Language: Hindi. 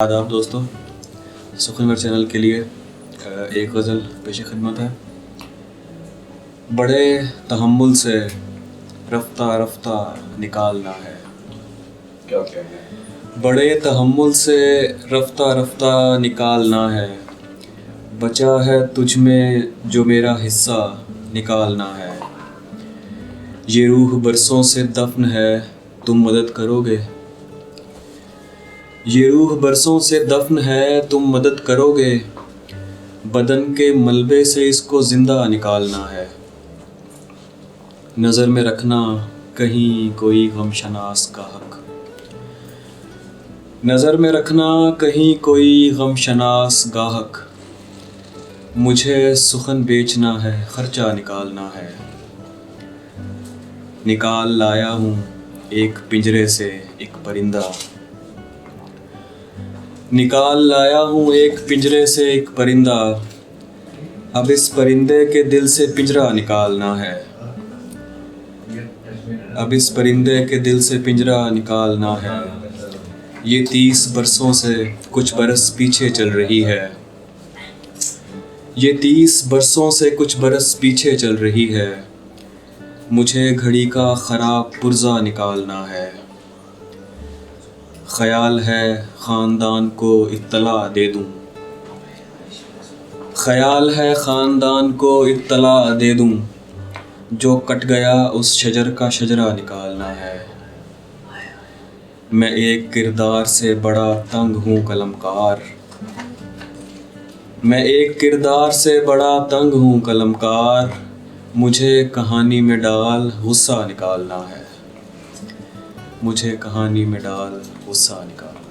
आदाब दोस्तों, सुखनवर चैनल के लिए एक गज़ल पेश खिदमत है। बड़े तहम्मुल से रफ्ता रफ्ता निकालना है। क्या है? बड़े तहम्मुल से रफ्ता रफ्ता निकालना है। बचा है तुझ में जो मेरा हिस्सा निकालना है। ये रूह बरसों से दफन है, तुम मदद करोगे। ये रूह बरसों से दफन है, तुम मदद करोगे। बदन के मलबे से इसको ज़िंदा निकालना है। नज़र में रखना कहीं कोई गमशनास गाहक। नज़र में रखना कहीं कोई गमशनास गाहक। मुझे सुखन बेचना है, खर्चा निकालना है। निकाल लाया हूँ एक पिंजरे से एक परिंदा। निकाल लाया हूँ एक पिंजरे से एक परिंदा। अब इस परिंदे के दिल से पिंजरा निकालना है। अब इस परिंदे के दिल से पिंजरा निकालना है। ये 30 बरसों से कुछ बरस पीछे चल रही है। ये 30 बरसों से कुछ बरस पीछे चल रही है। मुझे घड़ी का ख़राब पुर्जा निकालना है। ख़याल है ख़ानदान को इत्तला दे दूँ। ख़याल है ख़ानदान को इत्तला दे दूँ। जो कट गया उस शजर का शजरा निकालना है। मैं एक किरदार से बड़ा तंग हूँ कलमकार। मैं एक किरदार से बड़ा तंग हूँ कलमकार। मुझे कहानी में डाल गुस्सा निकालना है। मुझे कहानी में डाल गुस्सा निकालना है।